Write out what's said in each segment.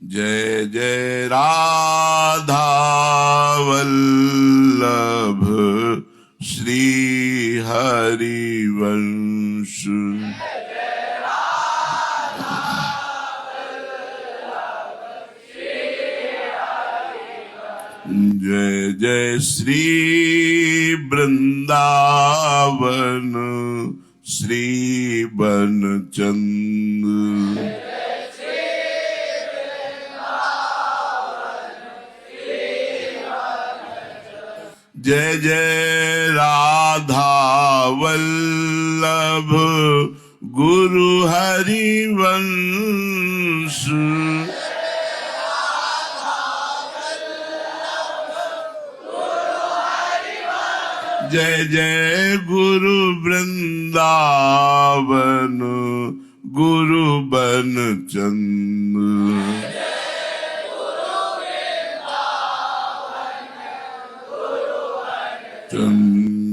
जय जय राधा वल्लभ श्री हरिवंश। जय जय श्री वृंदावन श्री बनचंद। जय जय राधा वल्लभ गुरु हरिवंश। जय जय गुरु वृंदावन गुरु बनचंद।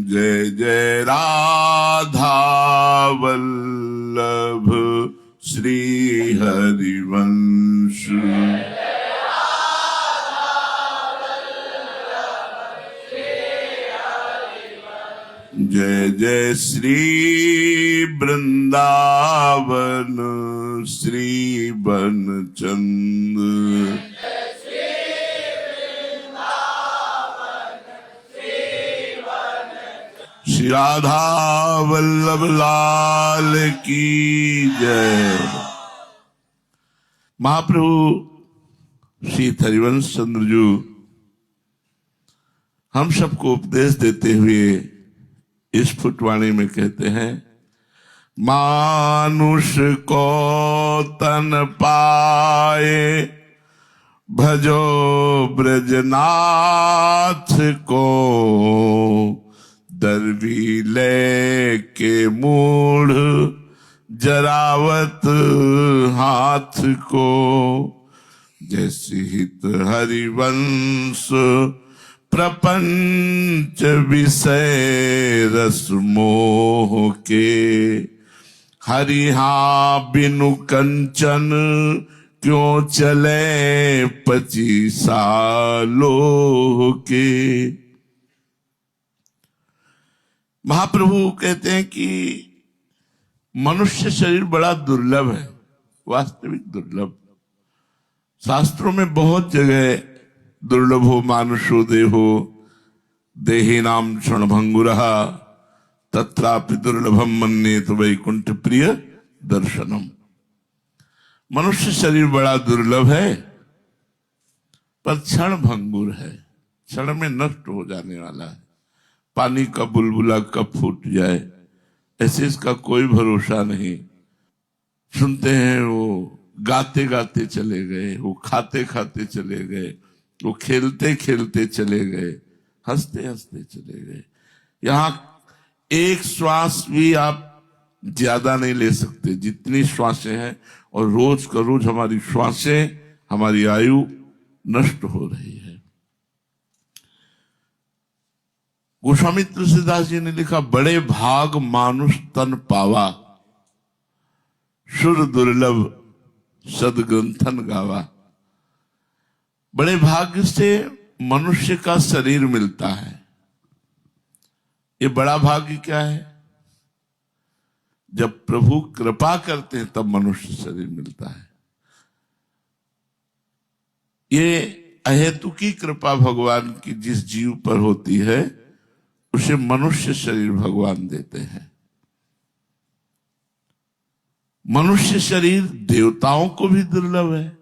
जय जय राधा वल्लभ श्री हरिवंश। जय जय श्री वृंदावन श्री बनचंद। श्री राधा वल्लभ लाल की जय। महाप्रभु श्री हरिवंश चंद्र जी हम सबको उपदेश देते हुए इस फुटवाणी में कहते हैं, मानुष को तन पाए भजो ब्रजनाथ को, दरवीले के मूढ़ जरावत हाथ को। जैसे हित हरिवंश प्रपंच विषय रस मोह के, हरिहा बिनु कंचन क्यों चले 25 सालों के। महाप्रभु कहते हैं कि मनुष्य शरीर बड़ा दुर्लभ है, वास्तविक दुर्लभ। शास्त्रों में बहुत जगह दुर्लभो मानुषो देहो देही नाम क्षणभंगुरः तत्रापि दुर्लभम मन्येत वैकुंठ प्रिय दर्शनम। मनुष्य शरीर बड़ा दुर्लभ है पर क्षण भंगुर है, क्षण में नष्ट हो जाने वाला है। पानी का बुलबुला कब फूट जाए ऐसे इसका कोई भरोसा नहीं। सुनते हैं वो गाते गाते चले गए, वो खाते खाते चले गए, वो खेलते खेलते चले गए, हंसते हंसते चले गए। यहां एक श्वास भी आप ज्यादा नहीं ले सकते जितनी श्वासें हैं, और रोज का रोज हमारी श्वासें, हमारी आयु नष्ट हो रही है। गोस्वामी तुलसीदास जी ने लिखा, बड़े भाग मानुष तन पावा, सुर दुर्लभ सदग्रंथन गावा। बड़े भाग्य से मनुष्य का शरीर मिलता है। ये बड़ा भाग्य क्या है? जब प्रभु कृपा करते हैं तब मनुष्य शरीर मिलता है। ये अहेतुकी कृपा भगवान की जिस जीव पर होती है उसे मनुष्य शरीर भगवान देते हैं। मनुष्य शरीर देवताओं को भी दुर्लभ है,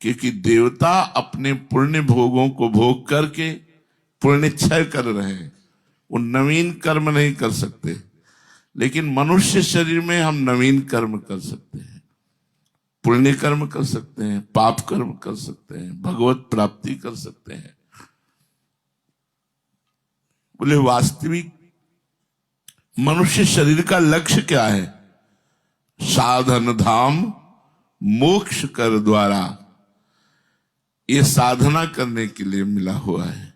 क्योंकि देवता अपने पुण्य भोगों को भोग करके पुण्य क्षय कर रहे हैं, वो नवीन कर्म नहीं कर सकते। लेकिन मनुष्य शरीर में हम नवीन कर्म कर सकते हैं, पुण्य कर्म कर सकते हैं, पाप कर्म कर सकते हैं, भगवत प्राप्ति कर सकते हैं। बोले वास्तविक मनुष्य शरीर का लक्ष्य क्या है? साधन धाम मोक्ष कर द्वारा, ये साधना करने के लिए मिला हुआ है।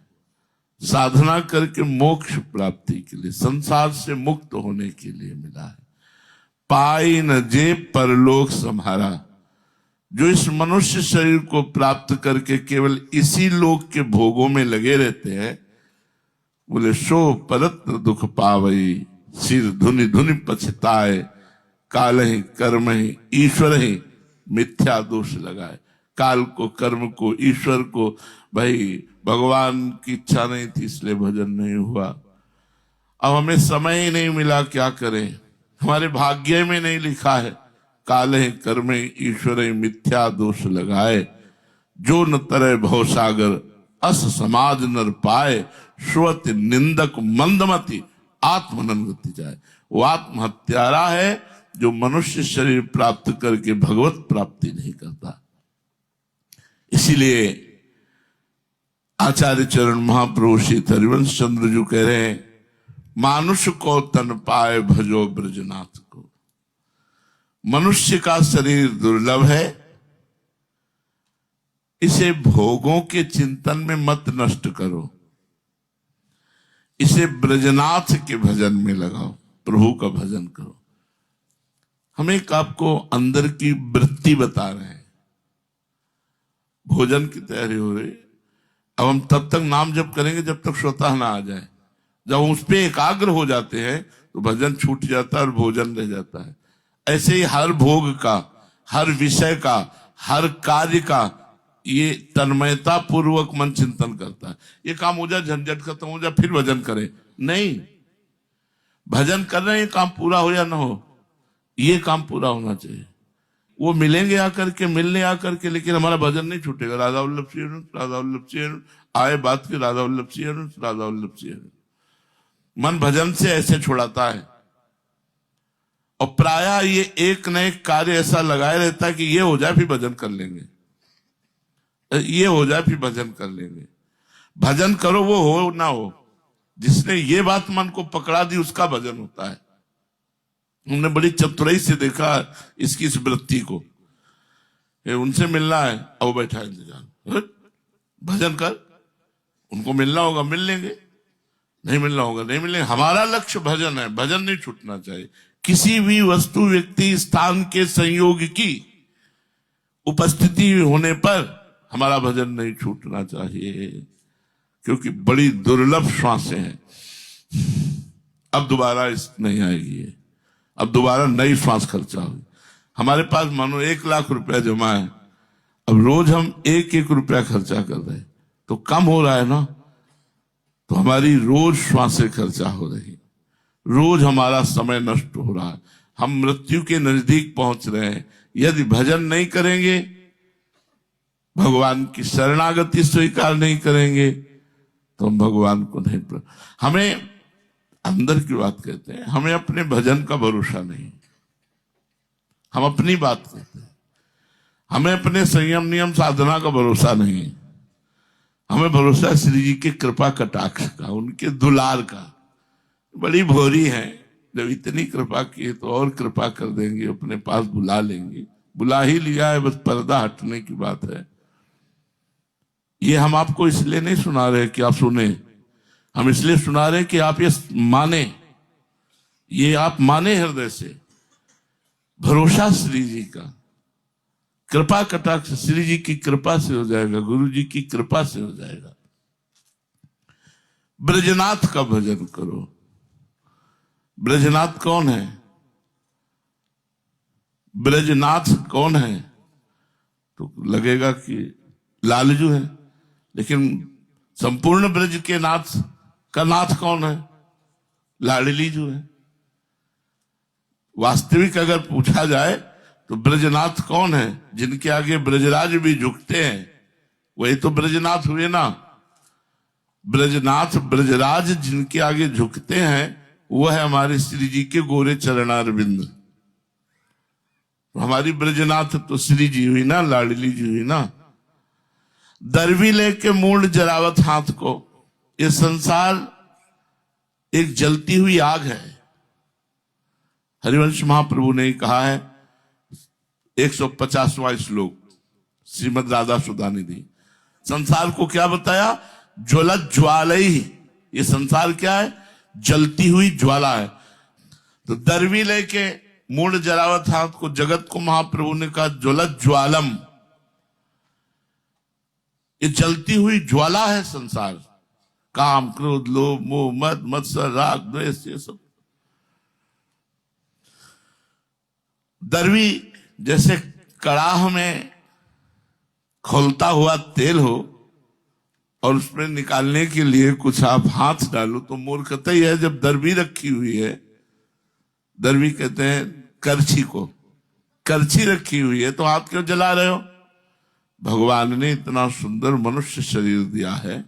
साधना करके मोक्ष प्राप्ति के लिए, संसार से मुक्त होने के लिए मिला है। पाई न जे परलोक सम्हारा, जो इस मनुष्य शरीर को प्राप्त करके केवल इसी लोक के भोगों में लगे रहते हैं, बोले सो परत्र दुख पावई, सिर धुनि धुनि पछताए, काल ही कर्म ही ईश्वर ही मिथ्या दोष लगाए। काल को, कर्म को, ईश्वर को, भाई भगवान की इच्छा नहीं थी इसलिए भजन नहीं हुआ। अब हमें समय ही नहीं मिला, क्या करें, हमारे भाग्य में नहीं लिखा है। काल ही कर्म ही ईश्वर ही मिथ्या दोष लगाए, जो न तरह भवसागर अस समाज नर पाए, श्रुत निंदक मंदमति आत्मनन गति जाए। वो आत्महत्यारा है जो मनुष्य शरीर प्राप्त करके भगवत प्राप्ति नहीं करता। इसीलिए आचार्य चरण महाप्रभु श्री हरिवंश चंद्र जी कह रहे हैं, मानुष को तन पाए भजो ब्रजनाथ को। मनुष्य का शरीर दुर्लभ है, इसे भोगों के चिंतन में मत नष्ट करो, इसे ब्रजनाथ के भजन में लगाओ, प्रभु का भजन करो। हम एक आपको अंदर की वृत्ति बता रहे हैं। भोजन की तैयारी हो रही, अब हम तब तक नाम जप करेंगे जब तक स्वतः ना आ जाए। जब उस पे एकाग्र हो जाते हैं तो भजन छूट जाता है और भोजन रह जाता है। ऐसे ही हर भोग का, हर विषय का, हर कार्य का ये तन्मयता पूर्वक मन चिंतन करता है। ये काम हो जाए, झंझट खत्म हो जाए, फिर भजन करे, नहीं। भजन कर रहे हैं, काम पूरा हो या ना हो, ये काम पूरा होना चाहिए। वो मिलेंगे आकर के, मिलने आकर के, लेकिन हमारा भजन नहीं छूटेगा। राधा वल्लभ श्री हरि, राधा वल्लभ श्री हरि, आए बात की राधा वल्लभ श्री हरि, राधा वल्लभ श्री हरि। मन भजन से ऐसे छुड़ाता है। और प्रायः ये एक न एक कार्य ऐसा लगाए रहता है कि ये हो जाए फिर भजन कर लेंगे, ये हो जाए फिर भजन कर लेंगे। भजन करो, वो हो ना हो, जिसने ये बात मन को पकड़ा दी उसका भजन होता है। हमने बड़ी चतुराई से देखा इसकी इस वृत्ति को। उनसे मिलना है, अब बैठा इंतजार, भजन कर, उनको मिलना होगा मिल लेंगे, नहीं मिलना होगा नहीं मिलेंगे। हमारा लक्ष्य भजन है, भजन नहीं छूटना चाहिए। किसी भी वस्तु, व्यक्ति, स्थान के संयोग की उपस्थिति होने पर हमारा भजन नहीं छूटना चाहिए, क्योंकि बड़ी दुर्लभ श्वासें हैं। अब दोबारा इस नहीं आएगी, अब दोबारा नई श्वास खर्चा होगी। हमारे पास मानो 1 लाख रुपया जमा है, अब रोज हम 1-1 रुपया खर्चा कर रहे हैं, तो कम हो रहा है ना। तो हमारी रोज श्वासें खर्चा हो रही, रोज हमारा समय नष्ट हो रहा है, हम मृत्यु के नजदीक पहुंच रहे हैं। यदि भजन नहीं करेंगे, भगवान की शरणागति स्वीकार नहीं करेंगे, तो हम भगवान को नहीं। हमें अंदर की बात कहते हैं, हमें अपने भजन का भरोसा नहीं, हम अपनी बात कहते हैं। हमें अपने संयम नियम साधना का भरोसा नहीं, हमें भरोसा श्री जी की कृपा कटाक्ष का, उनके दुलार का। बड़ी भोरी है, जब इतनी कृपा की तो और कृपा कर देंगे, अपने पास बुला लेंगे। बुला ही लिया है, बस पर्दा हटने की बात है। ये हम आपको इसलिए नहीं सुना रहे कि आप सुने, हम इसलिए सुना रहे कि आप ये माने, ये आप माने हृदय से। भरोसा श्री जी का, कृपा कटाक्ष श्री जी की कृपा से हो जाएगा, गुरु जी की कृपा से हो जाएगा। ब्रजनाथ का भजन करो। ब्रजनाथ कौन है? ब्रजनाथ कौन है? तो लगेगा कि लालजू है, लेकिन संपूर्ण ब्रज के नाथ का नाथ कौन है? लाडली जो है। वास्तविक अगर पूछा जाए तो ब्रजनाथ कौन है? जिनके आगे ब्रजराज भी झुकते हैं, वही तो ब्रजनाथ हुए ना। ब्रजनाथ, ब्रजराज जिनके आगे झुकते हैं, वो है हमारे श्री जी के गोरे चरणारविंद। हमारी ब्रजनाथ तो श्री जी हुई ना, लाडली जी हुई ना। दरवी लेके मूड जरावत हाथ को। ये संसार एक जलती हुई आग है। हरिवंश महाप्रभु ने कहा है, 150वां श्लोक श्रीमद राधा सुधानिधि। संसार को क्या बताया? ज्वलत ज्वालई। ये संसार क्या है? जलती हुई ज्वाला है। तो दरवी लेके मूढ़ जरावत हाथ को जगत को महाप्रभु ने कहा ज्वलत ज्वालम, ये जलती हुई ज्वाला है संसार। काम, क्रोध, लोभ, मोह, मद, मत्सर, राग, द्वेष, ये सब। दरवी जैसे कड़ाह में खौलता हुआ तेल हो और उसमें निकालने के लिए कुछ आप हाथ डालो तो मूर्खता ही है। जब दरवी रखी हुई है, दरवी कहते हैं करछी को, करछी रखी हुई है तो हाथ क्यों जला रहे हो? भगवान ने इतना सुंदर मनुष्य शरीर दिया है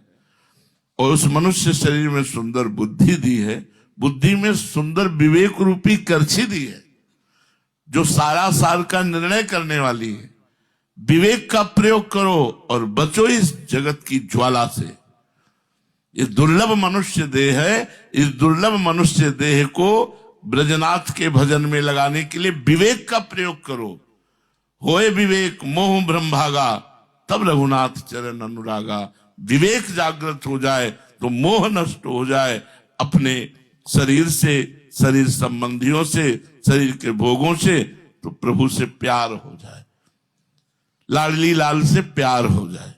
और उस मनुष्य शरीर में सुंदर बुद्धि दी है, बुद्धि में सुंदर विवेक रूपी करछी दी है जो सारा सार का निर्णय करने वाली है। विवेक का प्रयोग करो और बचो इस जगत की ज्वाला से। ये दुर्लभ मनुष्य देह है, इस दुर्लभ मनुष्य देह को ब्रजनाथ के भजन में लगाने के लिए विवेक का प्रयोग करो। होए विवेक मोह ब्रह्मभागा, तब रघुनाथ चरण अनुरागा। विवेक जागृत हो जाए तो मोह नष्ट हो जाए अपने शरीर से, शरीर संबंधियों से, शरीर के भोगों से, तो प्रभु से प्यार हो जाए, लाडली लाल से प्यार हो जाए।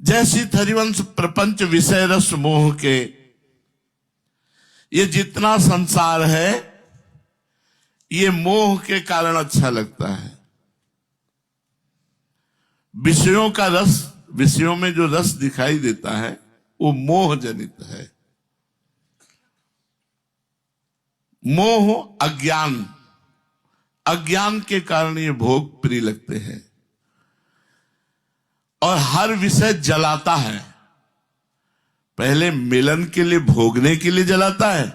जैसी हरिवंश प्रपंच विषय रस मोह के, ये जितना संसार है ये मोह के कारण अच्छा लगता है। विषयों का रस, विषयों में जो रस दिखाई देता है वो मोह जनित है। मोह अज्ञान, अज्ञान के कारण ये भोग प्रिय लगते हैं। और हर विषय जलाता है, पहले मिलन के लिए, भोगने के लिए जलाता है,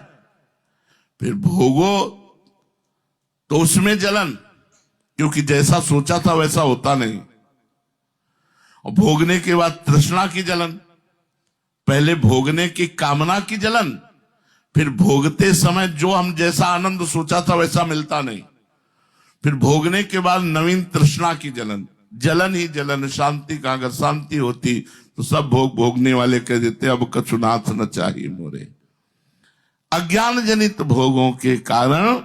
फिर भोगो तो उसमें जलन, क्योंकि जैसा सोचा था वैसा होता नहीं। और भोगने के बाद तृष्णा की जलन, पहले भोगने की कामना की जलन, फिर भोगते समय जो हम जैसा आनंद सोचा था वैसा मिलता नहीं, फिर भोगने के बाद नवीन तृष्णा की जलन। जलन ही जलन, शांति का, अगर शांति होती तो सब भोग भोगने वाले कह देते अब कछुनाथ न चाहिए मोरे। अज्ञान जनित भोगों के कारण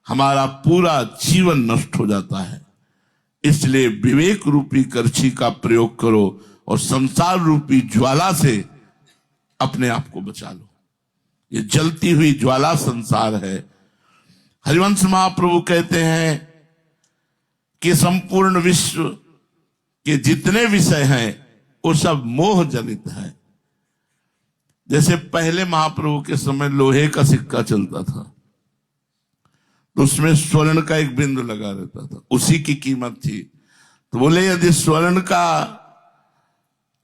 हमारा पूरा जीवन नष्ट हो जाता है। इसलिए विवेक रूपी करछी का प्रयोग करो और संसार रूपी ज्वाला से अपने आप को बचा लो। ये जलती हुई ज्वाला संसार है। हरिवंश महाप्रभु कहते हैं कि संपूर्ण विश्व के जितने विषय हैं वो सब मोह जनित है। जैसे पहले महाप्रभु के समय लोहे का सिक्का चलता था तो उसमें स्वर्ण का एक बिंदु लगा रहता था, उसी की कीमत थी। तो बोले यदि स्वर्ण का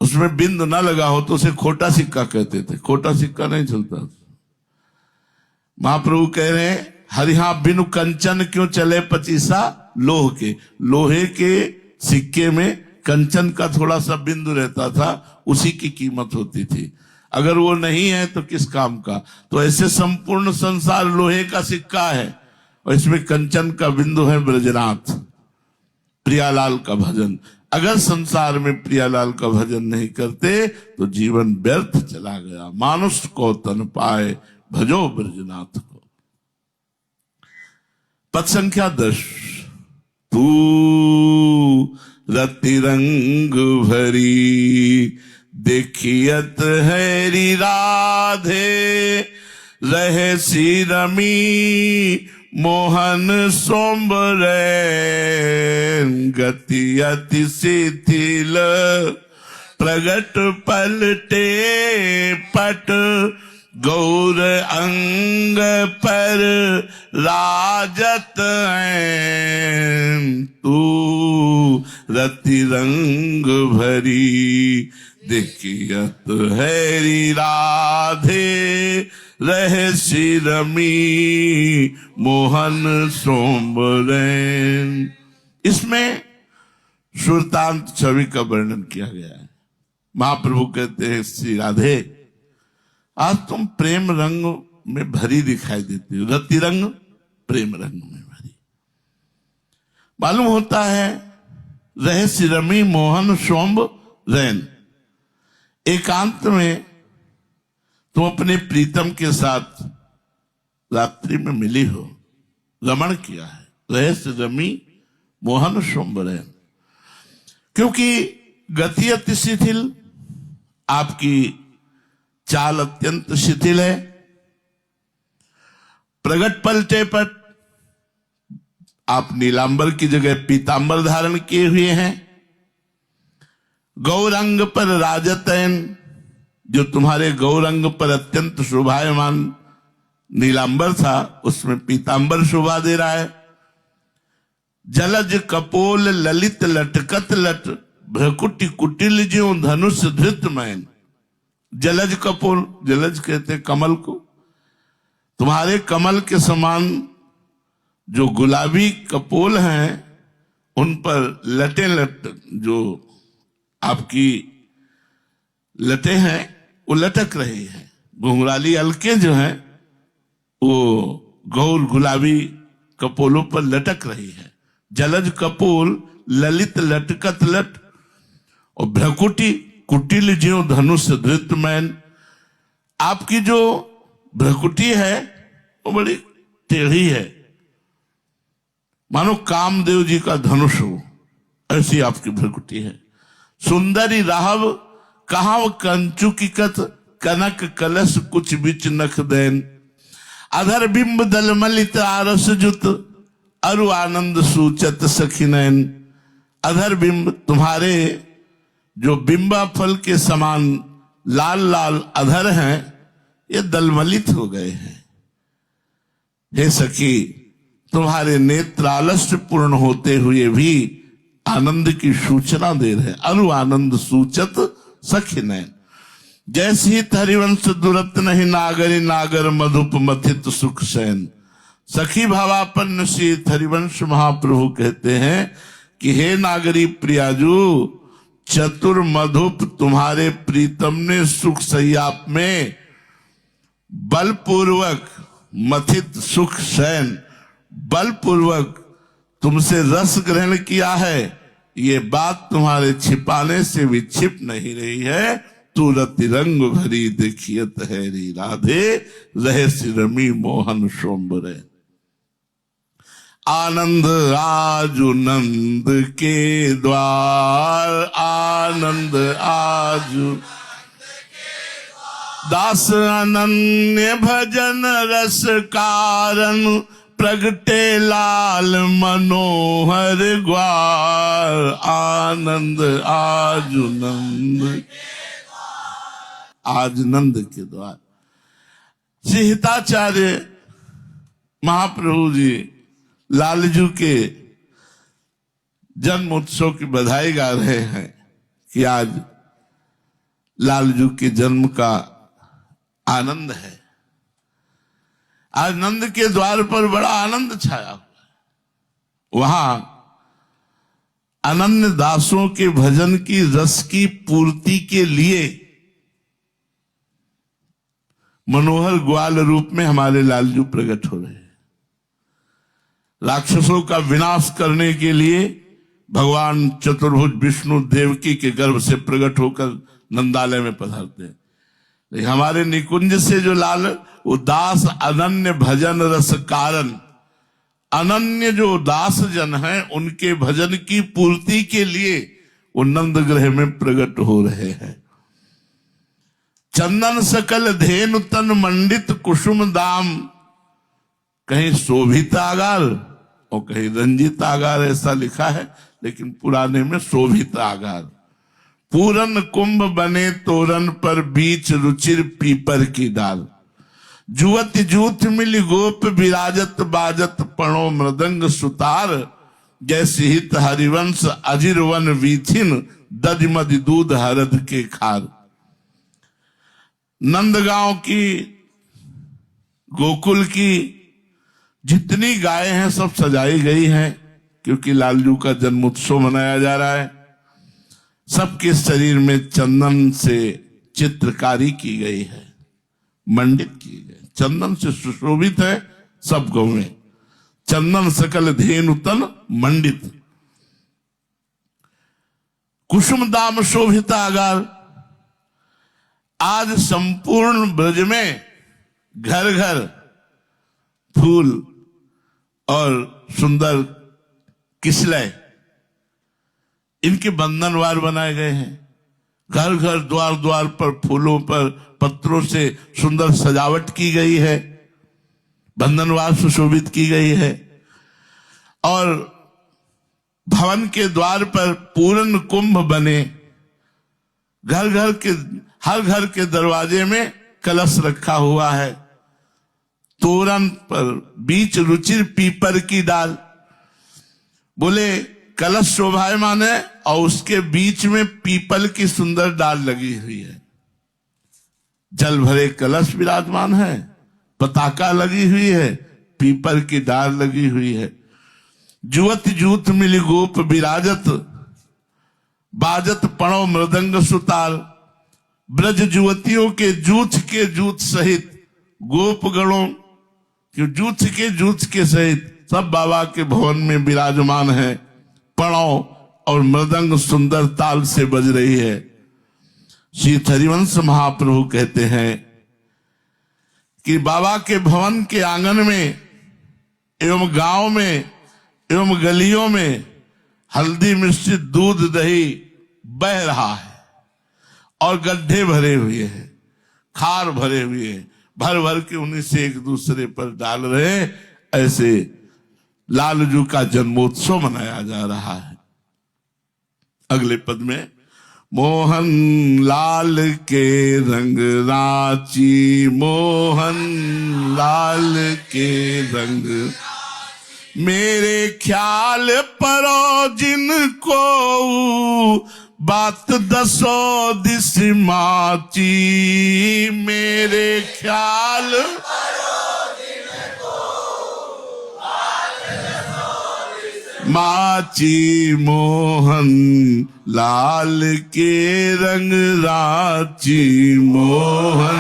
उसमें बिंदु ना लगा हो तो उसे खोटा सिक्का कहते थे, खोटा सिक्का नहीं चलता। महाप्रभु कह रहे हैं हरिहा बिनु कंचन क्यों चले पचीसा लोह के। लोहे के सिक्के में कंचन का थोड़ा सा बिंदु रहता था, उसी की कीमत होती थी। अगर वो नहीं है तो किस काम का। तो ऐसे संपूर्ण संसार लोहे का सिक्का है और इसमें कंचन का बिंदु है ब्रजनाथ, प्रियालाल का भजन। अगर संसार में प्रियालाल का भजन नहीं करते तो जीवन व्यर्थ चला गया। मानुष को तन पाए भजो ब्रजनाथ को। पद संख्या 10। तू रति रंग भरी देखियत हैरी राधे, रहे सी रमी मोहन सोम्बरे, गति अति शिथिल प्रगट पलटे पट, गौर अंग पर राजत हैं। तू रति रंग भरी देखियत हैरी राधे, रहे शिरमी मोहन सोम्बरेन। इसमें सुरतांत छवि का वर्णन किया गया है। महाप्रभु कहते हैं श्री राधे आज तुम प्रेम रंग में भरी दिखाई देती हो। रति रंग प्रेम रंग में भरी। मालूम होता है रहे शिरमी मोहन सोम्ब रैन। एकांत में तुम अपने प्रीतम के साथ रात्रि में मिली हो, रमण किया है। रहस्य रमी मोहन सोमबरैन, क्योंकि गति अति शिथिल, आपकी चाल अत्यंत शिथिल है। प्रगट पलटे पर आप नीलांबर की जगह पीतांबर धारण किए हुए हैं। गौरंग पर राजतैन, जो तुम्हारे गौरंग पर अत्यंत शोभायमान नीलांबर था, उसमें पीतांबर शोभा दे रहा है। जलज कपोल ललित लटकत लट, भ्रकुटी कुटिल ज्यों धनुष धृत मैन। जलज कपोल, जलज कहते कमल को, तुम्हारे कमल के समान जो गुलाबी कपोल हैं उन पर लटे लट, जो आपकी लटे हैं वो लटक रही हैं। घुंघराली अलके जो हैं वो गौर गुलाबी कपोलों पर लटक रही है। जलज कपोल ललित लटकत लट, और भ्रकुटी कुटिल ज्यों धनुष धृत मैन। आपकी जो भ्रकुटी है वो बड़ी टेढ़ी है, मानो कामदेव जी का धनुष हो, ऐसी आपकी भ्रकुटी है। सुंदरी राहव कहाव कंचुकिकत, कनक कलश कुछ बिच नख देन। अधर बिंब दल मलित आरस जुत, अरु आनंद सूचत सखिनैन। अधर बिंब, तुम्हारे जो बिंबा फल के समान लाल लाल अधर हैं, ये दलमलित हो गए हैं। हे सखी, तुम्हारे नेत्र आलस्य पूर्ण होते हुए भी आनंद की सूचना दे रहे। अरु आनंद सूचत सखी नैन। जैसी हरिवंश दुरत नहीं नागरी, नागर मधुप मथित सुख सैन। सखी भावापन्न श्री हरिवंश महाप्रभु कहते हैं कि हे नागरी प्रियाजू, चतुर मधुप तुम्हारे प्रीतम ने सुख सैयाप में बलपूर्वक मथित सुख सैन, बलपूर्वक तुमसे रस ग्रहण किया है। ये बात तुम्हारे छिपाने से भी छिप नहीं रही है। तू रति रंग भरी देखियत है री राधे, रहस्य रमी मोहन सोमबरैन। आनंद आजु नंद के द्वार, आनंद आजु दास अनन्य भजन रस कारण, प्रगटे लाल मनोहर ग्वार। आनंद आजु नंद, आज नंद के द्वार। श्री हिताचार्य महाप्रभु जी लालजू के जन्म उत्सव की बधाई गा रहे हैं कि आज लालजू के जन्म का आनंद है। आज नंद के द्वार पर बड़ा आनंद छाया हुआ है। वहां अनन्य दासों के भजन की रस की पूर्ति के लिए मनोहर ग्वाल रूप में हमारे लालजू प्रकट हो रहे हैं। राक्षसों का विनाश करने के लिए भगवान चतुर्भुज विष्णु देवकी के गर्भ से प्रकट होकर नंदालय में पधारते हैं। हमारे निकुंज से जो लाल, वो दास अनन्य भजन रस कारण, अनन्य जो दास जन हैं उनके भजन की पूर्ति के लिए वो नंद ग्रह में प्रकट हो रहे हैं। चंदन सकल धेनु तन मंडित कुसुम दाम, कहीं शोभित आगार और कहीं रंजित आगार ऐसा लिखा है, लेकिन पुराने में शोभित आगार। पूरन कुंभ बने तोरण पर बीच रुचिर पीपर की डाल। जुवत जूथ मिल गोप विराजत बाजत पणो मृदंग सुतार। जैसे हित हरिवंश अजिर वन वीथिन दधमद दूध हरद के खार। नंदगांव की, गोकुल की जितनी गायें हैं सब सजाई गई हैं, क्योंकि लालजू का जन्म उत्सव मनाया जा रहा है। सबके शरीर में चंदन से चित्रकारी की गई है, मंडित की गई, चंदन से सुशोभित है सब गौएं। चंदन सकल धेनु तन मंडित, कुसुम दाम शोभित आगार। आज संपूर्ण ब्रज में घर घर फूल और सुंदर किसलय, इनके बंधनवार बनाए गए हैं। घर घर द्वार द्वार पर फूलों पर पत्रों से सुंदर सजावट की गई है, बंधनवार सुशोभित की गई है। और भवन के द्वार पर पूर्ण कुंभ बने, घर घर के हर घर के दरवाजे में कलश रखा हुआ है, तोरण पर बीच रुचिर पीपर की डाल। बोले कलश शोभायमान है और उसके बीच में पीपल की सुंदर डाल लगी हुई है। जल भरे कलश विराजमान है, पताका लगी हुई है, पीपल की डाल लगी हुई है। जुवत जूत मिली गोप विराजत, बाजत पणो मृदंग सुताल। ब्रज जुवतियों के जूथ सहित गोप गणों के जूथ के सहित सब बाबा के भवन में विराजमान है। पणो और मृदंग सुंदर ताल से बज रही है। श्री हरिवंश महाप्रभु कहते हैं कि बाबा के भवन के आंगन में एवं गांव में एवं गलियों में हल्दी मिश्रित दूध दही बह रहा है और गड्ढे भरे हुए हैं, खार भरे हुए हैं, भर भर के उन्हीं से एक दूसरे पर डाल रहे। ऐसे लालजू का जन्मोत्सव मनाया जा रहा है। अगले पद में मोहन लाल के रंग रांची, मोहन लाल के रंग मेरे ख्याल परो जिनको बात दसो दिस माची। मेरे ख्याल माची मोहन लाल के रंग रांची, मोहन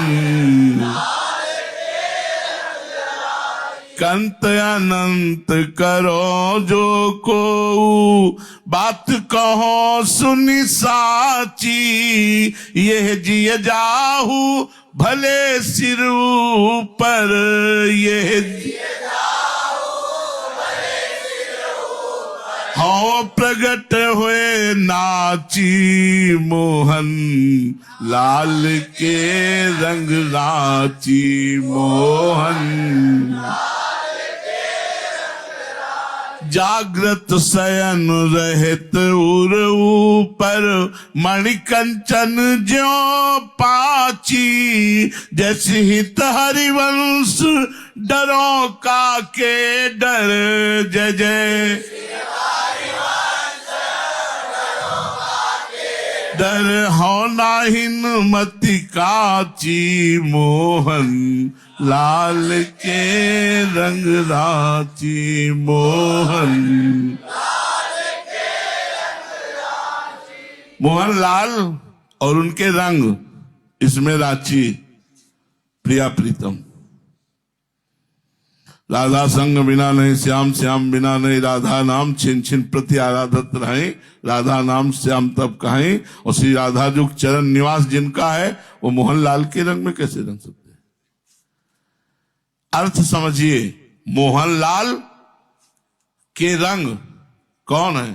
कंत अनंत करो जो को बात कहो सुनी साची। यह जिय जाहू भले सिर पर, यह हो प्रगट हुए नाची। मोहन लाल के रंग रांची, मोहन जागृत शयन रहत उर ऊपर, मणिकंचन ज्यों पाची। जैसे हित हरिवंश डरो का के डर, जय जय डर हो नाहिन मति काची। मोहन लाल के रंग रांची, मोहन मोहन लाल और उनके रंग, इसमें रांची प्रिया प्रीतम। राधा संग बिना नहीं श्याम, श्याम बिना नहीं राधा नाम। छिन छिन प्रति आराधत रहे, राधा नाम श्याम तब कहें। और श्री राधा जो चरण निवास जिनका है वो मोहनलाल के रंग में कैसे रंग सकते हैं? अर्थ समझिए, मोहनलाल के रंग कौन है?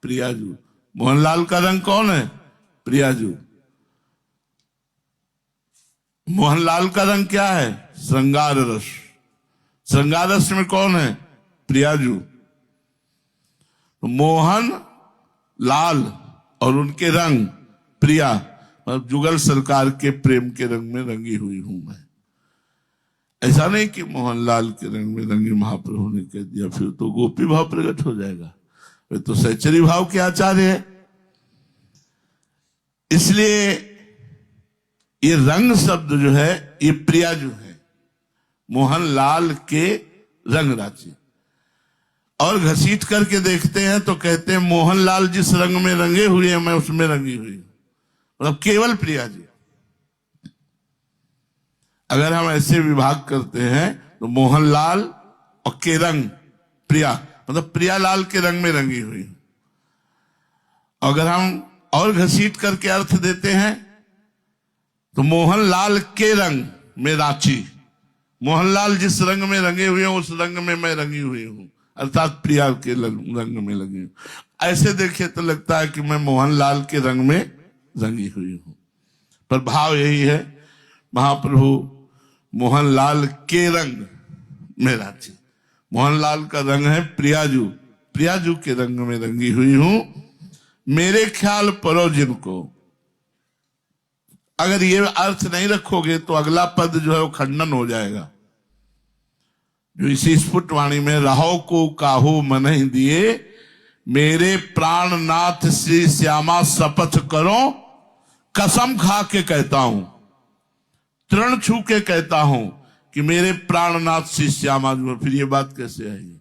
प्रियाजू। मोहनलाल का रंग कौन है? प्रियाजू। मोहनलाल का रंग क्या है? श्रृंगार रस। श्रृंगार रस में कौन है? प्रियाजू। तो मोहन लाल और उनके रंग प्रिया, मतलब जुगल सरकार के प्रेम के रंग में रंगी हुई हूं मैं। ऐसा नहीं कि मोहनलाल के रंग में रंगी महाप्रभु ने कह दिया, फिर तो गोपी भाव प्रकट हो जाएगा, वे तो सहचरी भाव के आचार्य है। इसलिए ये रंग शब्द जो है ये प्रियाजू है, मोहनलाल के रंग रांची। और घसीट करके देखते हैं तो कहते हैं मोहनलाल जिस रंग में रंगे हुए हैं मैं उसमें रंगी हुई हूं, मतलब केवल प्रिया जी। अगर हम ऐसे विभाग करते हैं तो मोहनलाल और के रंग प्रिया, मतलब प्रियालाल के रंग में रंगी हुई। अगर हम और घसीट करके अर्थ देते हैं तो मोहनलाल के रंग में रांची, मोहनलाल जिस रंग में रंगे हुए हैं उस रंग में मैं रंगी हुई हूं, अर्थात प्रिया के रंग में लगी हूं। ऐसे देखे तो लगता है कि मैं मोहनलाल के रंग में रंगी हुई हूं, पर भाव यही है, महाप्रभु मोहनलाल के रंग में राची। मोहनलाल का रंग है प्रियाजू, प्रियाजू के रंग में रंगी हुई हूं, मेरे ख्याल परो जिनको। अगर ये अर्थ नहीं रखोगे तो अगला पद जो है वो खंडन हो जाएगा, जो इसी स्फुट वाणी में रहो को काहू मन ही दिए, मेरे प्राणनाथ श्री श्यामा शपथ करो, कसम खा के कहता हूं, तृण छू के कहता हूं कि मेरे प्राणनाथ श्री श्यामा जो। फिर ये बात कैसे आएगी?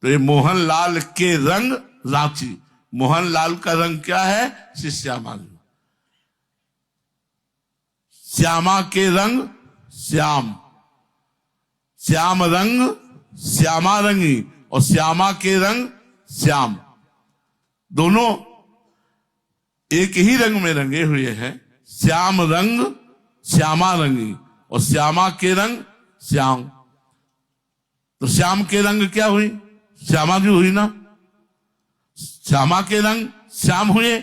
तो ये मोहनलाल के रंग रांची, मोहनलाल का रंग क्या है? श्री श्यामा जो। श्यामा के रंग श्याम, श्याम रंग श्यामा रंगी, और श्यामा के रंग श्याम, दोनों एक ही रंग में रंगे हुए हैं। श्याम रंग श्यामा रंगी और श्यामा के रंग श्याम। तो श्याम के रंग क्या हुई? श्यामा जी हुई ना। श्यामा के रंग श्याम हुए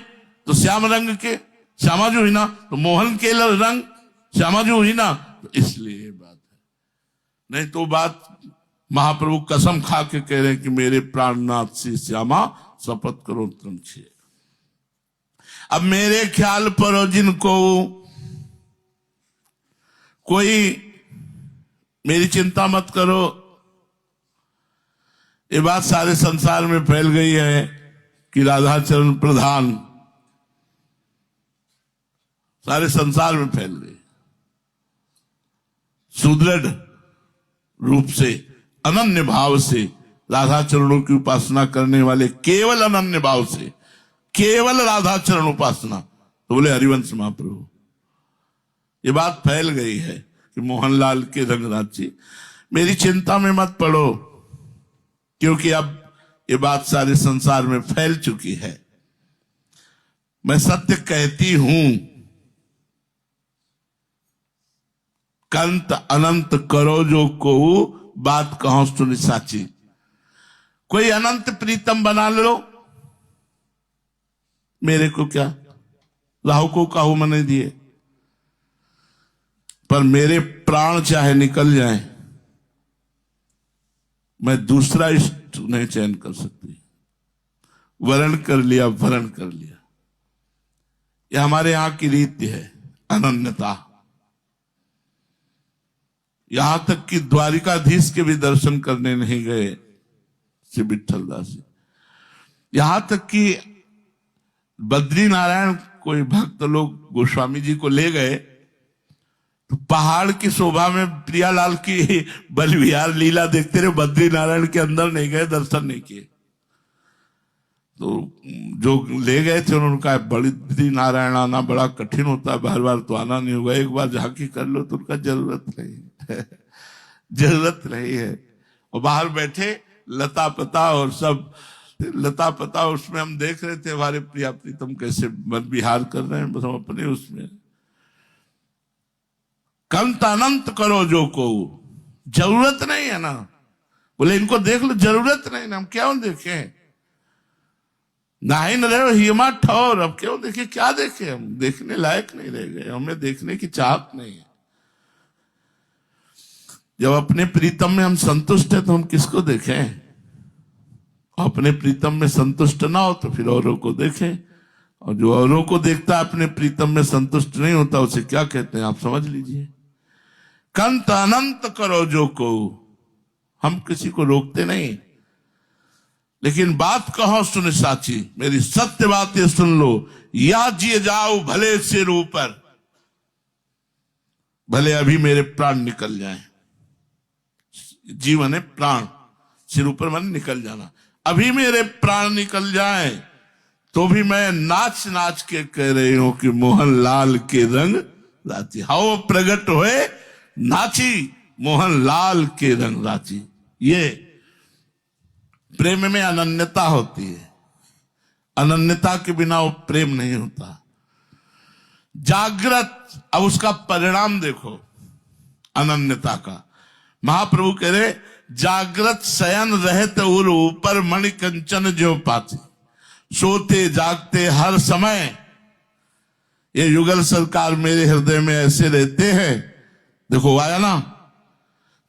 तो श्याम रंग के श्यामा जी हुई ना। तो मोहन के रंग श्यामा जी हुई ना। तो इसलिए ये बात है, नहीं तो बात महाप्रभु कसम खा के कह रहे हैं कि मेरे प्राणनाथ से श्यामा शपथ करो तुम छे। अब मेरे ख्याल पर जिनको कोई मेरी चिंता मत करो, ये बात सारे संसार में फैल गई है कि राधाचरण प्रधान सारे संसार में फैल गई। सुदृढ़ रूप से अनन्य भाव से राधा चरणों की उपासना करने वाले, केवल अनन्य भाव से केवल राधा चरण उपासना, तो बोले हरिवंश महाप्रभु। ये बात फैल गई है कि मोहनलाल के रंगराजी। मेरी चिंता में मत पड़ो, क्योंकि अब ये बात सारे संसार में फैल चुकी है। मैं सत्य कहती हूं, कंत अनंत करो जो को बात कहो सुनि साची। कोई अनंत प्रीतम बना लो, मेरे को क्या, राहु को काहू मने दिए, पर मेरे प्राण चाहे निकल जाए, मैं दूसरा इष्ट नहीं चयन कर सकती। वरण कर लिया, वरण कर लिया। यह हमारे यहां की रीति है, अनन्यता। यहां तक कि द्वारिकाधीश के भी दर्शन करने नहीं गए श्री विट्ठल दास जी। यहां तक कि बद्री नारायण कोई भक्त लोग गोस्वामी जी को ले गए, तो पहाड़ की शोभा में प्रियालाल की बलविहार लीला देखते रहे, बद्री नारायण के अंदर नहीं गए, दर्शन नहीं किए। तो जो ले गए थे उन्होंने कहा बद्री नारायण आना बड़ा कठिन होता है, बार बार तो आना नहीं होगा, एक बार झांकी कर लो। तो उनका जरूरत नहीं जरूरत नहीं है। और बाहर बैठे लता पता और सब लता पता, उसमें हम देख रहे थे हमारे प्रिया प्रीतम कैसे मन विहार कर रहे हैं, बस हम अपने उसमें। कंत अनंत करो जो को, जरूरत नहीं है ना। बोले इनको देख लो, जरूरत नहीं ना, हम क्यों देखें? नाहिन रहे हिमा ठौर, अब क्यों देखे? क्या देखे? हम देखने लायक नहीं रह गए, हमें देखने की चाहत नहीं है। जब अपने प्रीतम में हम संतुष्ट हैं तो हम किसको देखें? अपने प्रीतम में संतुष्ट ना हो तो फिर औरों को देखें, और जो औरों को देखता है अपने प्रीतम में संतुष्ट नहीं होता, उसे क्या कहते हैं आप समझ लीजिए। कंत अनंत करो जो को, हम किसी को रोकते नहीं, लेकिन बात कहो सुन साची, मेरी सत्य बातें सुन लो। या जिए जाओ भले सिर ऊपर, भले अभी मेरे प्राण निकल जाएं। जीवन है प्राण, सिर ऊपर मन निकल जाना। अभी मेरे प्राण निकल जाएं तो भी मैं नाच नाच के कह रही हूं कि मोहनलाल के रंग राची। हाओ प्रगट होए नाची, मोहनलाल के रंग राची। ये प्रेम में अनन्यता होती है, अनन्यता के बिना वो प्रेम नहीं होता। जागृत, अब उसका परिणाम देखो अनन्यता का। महाप्रभु कह रहे जागृत शयन रहत उर ऊपर मणि कंचन ज्यों पाती, सोते जागते हर समय ये युगल सरकार मेरे हृदय में ऐसे रहते हैं। देखो आया ना,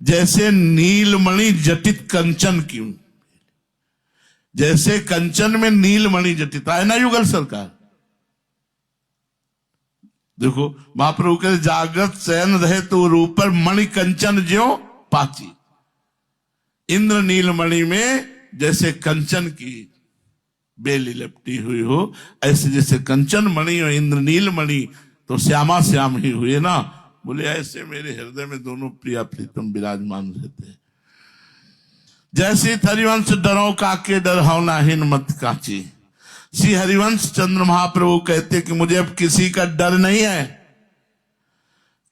जैसे नीलमणि जटित कंचन की, जैसे कंचन में नीलमणि जटित है ना युगल सरकार। देखो महाप्रभु के जागृत शयन रहे तो ऊपर मणि कंचन ज्यों पाची, इंद्र नीलमणि में जैसे कंचन की बेली लपटी हुई हो, ऐसे जैसे कंचन मणि और इंद्र नीलमणि तो श्यामा श्याम ही हुए ना। बोले ऐसे मेरे हृदय में दोनों प्रिया प्रीतम विराजमान रहते हैं। जैसे हरिवंश डरो काके डर हवनाहीन मत काची, श्री हरिवंश चंद्र महाप्रभु कहते कि मुझे अब किसी का डर नहीं है,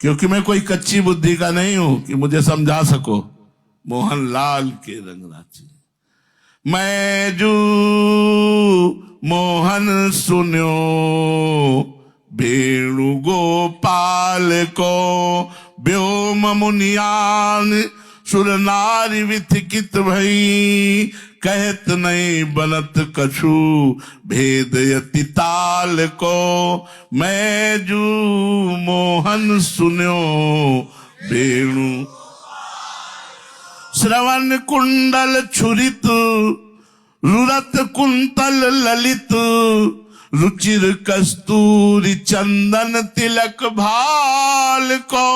क्योंकि मैं कोई कच्ची बुद्धि का नहीं हूं कि मुझे समझा सको। मोहन लाल के रंग राची, मैं जू मोहन सुन्यो वेणु गोपाल को, व्योम मुनियान सुर नारी विथिकित भई, कहत नहीं बनत कछु भेद यति ताल को, मैं जू मोहन सुन्यो वेणु। श्रवण कुंडल छुरित रुरत कुंतल ललित, रुचिर कस्तूरी चंदन तिलक भाल को,